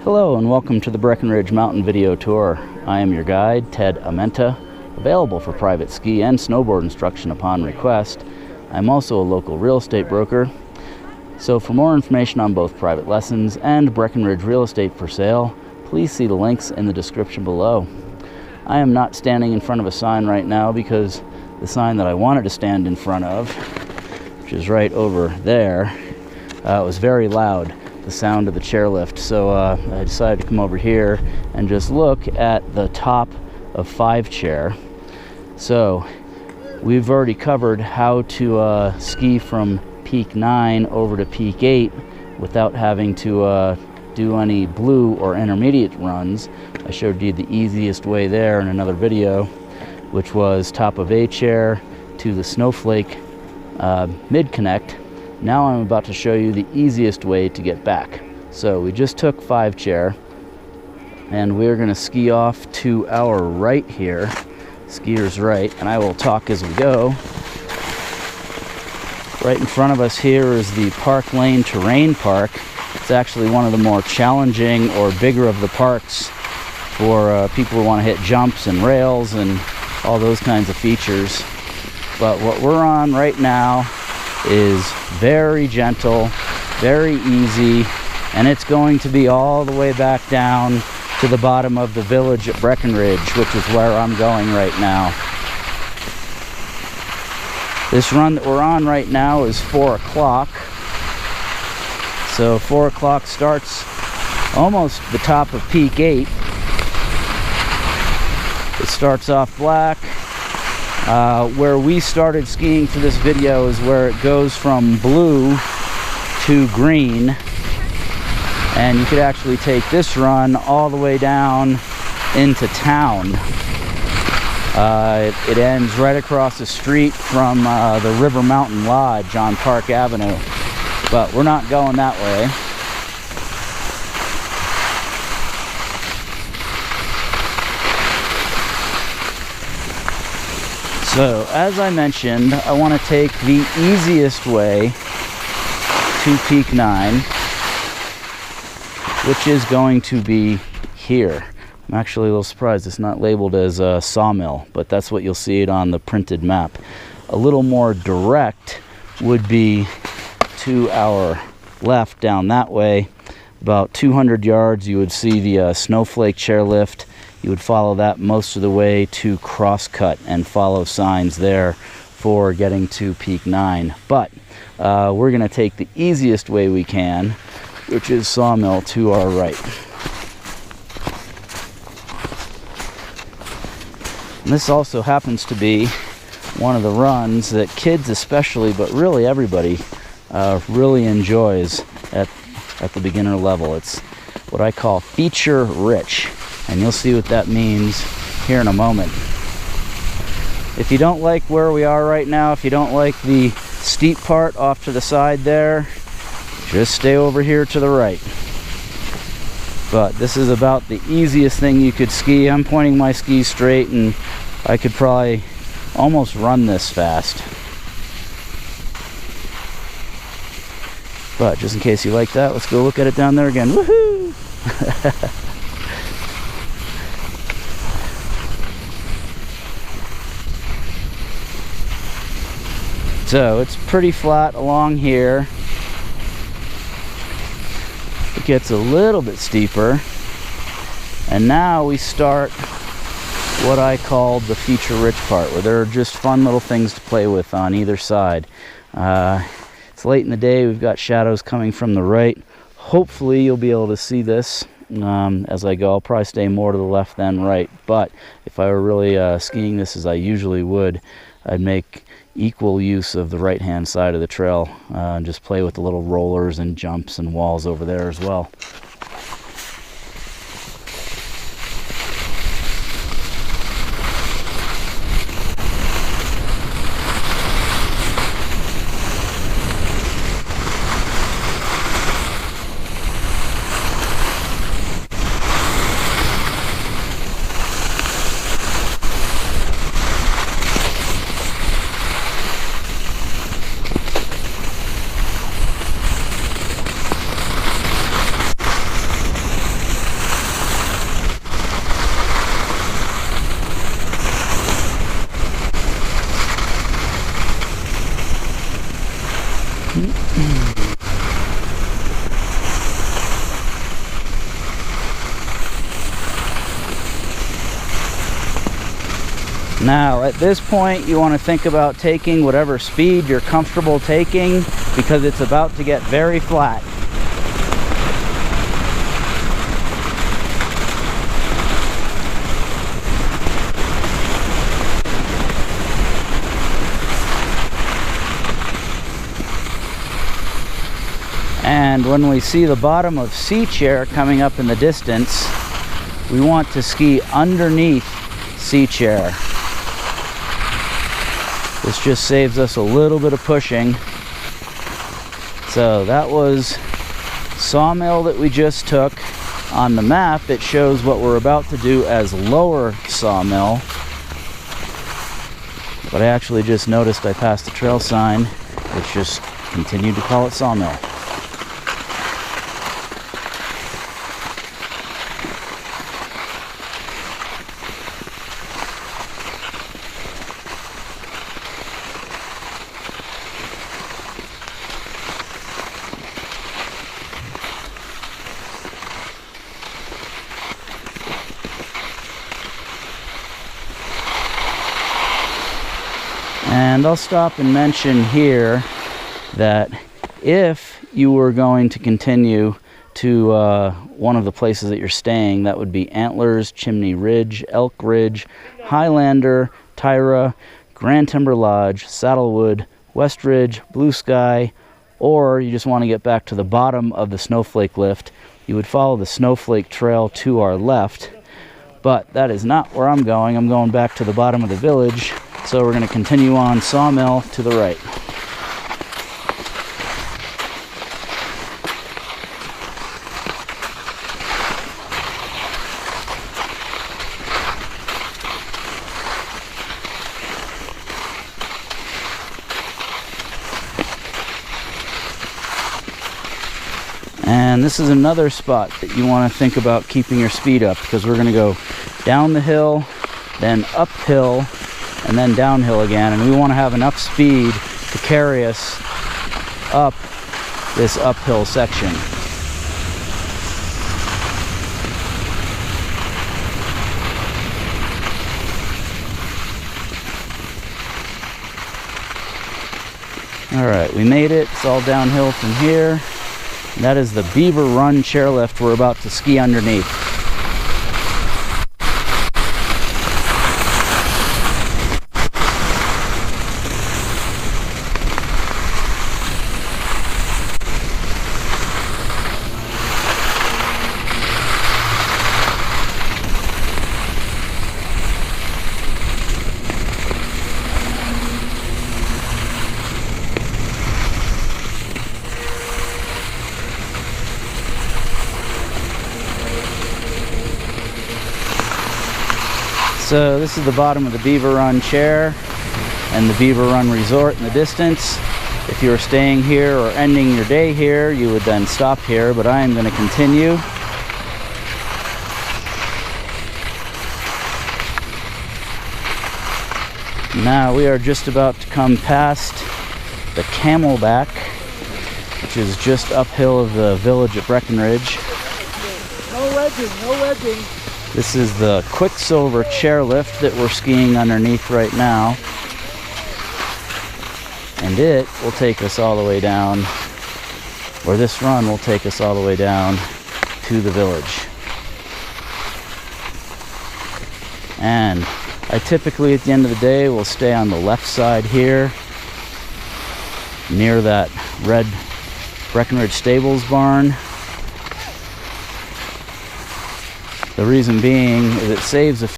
Hello and welcome to the Breckenridge Mountain Video Tour. I am your guide, Ted Amenta, available for private ski and snowboard instruction upon request. I'm also a local real estate broker. So for more information on both private lessons and Breckenridge real estate for sale, please see the links in the description below. I am not standing in front of a sign right now because the sign that I wanted to stand in front of, which is right over there, was very loud, the sound of the chairlift. So I decided to come over here and just look at the top of 5 chair. So we've already covered how to ski from Pk9 over to Pk8 without having to do any blue or intermediate runs. I showed you the easiest way there in another video, which was top of A chair to the Snowflake mid-connect. Now I'm about to show you the easiest way to get back. So we just took 5 chair and we're going to ski off to our right here, skier's right, and I will talk as we go. Right in front of us here is the Park Lane Terrain Park. It's actually one of the more challenging or bigger of the parks for people who want to hit jumps and rails and all those kinds of features. But what we're on right now is very gentle, very easy, and it's going to be all the way back down to the bottom of the village at Breckenridge, which is where I'm going right now. This run that we're on right now is 4 o'clock. So 4 o'clock starts almost the top of Pk8. It starts off black. Where we started skiing for this video is where it goes from blue to green, and you could actually take this run all the way down into town. It ends right across the street from the River Mountain Lodge on Park Avenue, but we're not going that way. So, as I mentioned, I want to take the easiest way to Pk9, which is going to be here. I'm actually a little surprised it's not labeled as a Sawmill, but that's what you'll see it on the printed map. A little more direct would be to our left down that way. About 200 yards, you would see the Snowflake chairlift. You would follow that most of the way to Crosscut and follow signs there for getting to Pk9. But we're going to take the easiest way we can, which is Sawmill to our right. And this also happens to be one of the runs that kids especially, but really everybody, really enjoys at the beginner level. It's what I call feature rich. And you'll see what that means here in a moment. If you don't like where we are right now, if you don't like the steep part off to the side there, just stay over here to the right. But this is about the easiest thing you could ski. I'm pointing my skis straight and I could probably almost run this fast. But just in case you like that, let's go look at it down there again. Woohoo! So it's pretty flat along here. It gets a little bit steeper. And now we start what I called the feature-rich part, where there are just fun little things to play with on either side. It's late in the day. We've got shadows coming from the right. Hopefully you'll be able to see this as I go. I'll probably stay more to the left than right. But if I were really skiing this as I usually would, I'd make equal use of the right hand side of the trail and just play with the little rollers and jumps and walls over there as well. Now at this point you want to think about taking whatever speed you're comfortable taking, because it's about to get very flat. And when we see the bottom of C chair coming up in the distance, we want to ski underneath C chair. This just saves us a little bit of pushing. So that was Sawmill that we just took. On the map it shows what we're about to do as Lower Sawmill, but I actually just noticed I passed the trail sign which just continued to call it Sawmill. And I'll stop and mention here that if you were going to continue to one of the places that you're staying, that would be Antlers, Chimney Ridge, Elk Ridge, Highlander, Tyra, Grand Timber Lodge, Saddlewood, West Ridge, Blue Sky, or you just want to get back to the bottom of the Snowflake lift, you would follow the Snowflake trail to our left. But that is not where I'm going. I'm going back to the bottom of the village. So we're going to continue on Sawmill to the right. And this is another spot that you want to think about keeping your speed up, because we're going to go down the hill, then uphill, and then downhill again, and we want to have enough speed to carry us up this uphill section. Alright, we made it. It's all downhill from here. And that is the Beaver Run chairlift we're about to ski underneath. So this is the bottom of the Beaver Run chair and the Beaver Run resort in the distance. If you were staying here or ending your day here, you would then stop here, but I am going to continue. Now we are just about to come past the Camelback, which is just uphill of the village at Breckenridge. No wedging, no wedging. This is the Quicksilver chairlift that we're skiing underneath right now. And it will take us all the way down, or this run will take us all the way down to the village. And I typically at the end of the day will stay on the left side here, near that red Breckenridge Stables barn. The reason being is it saves a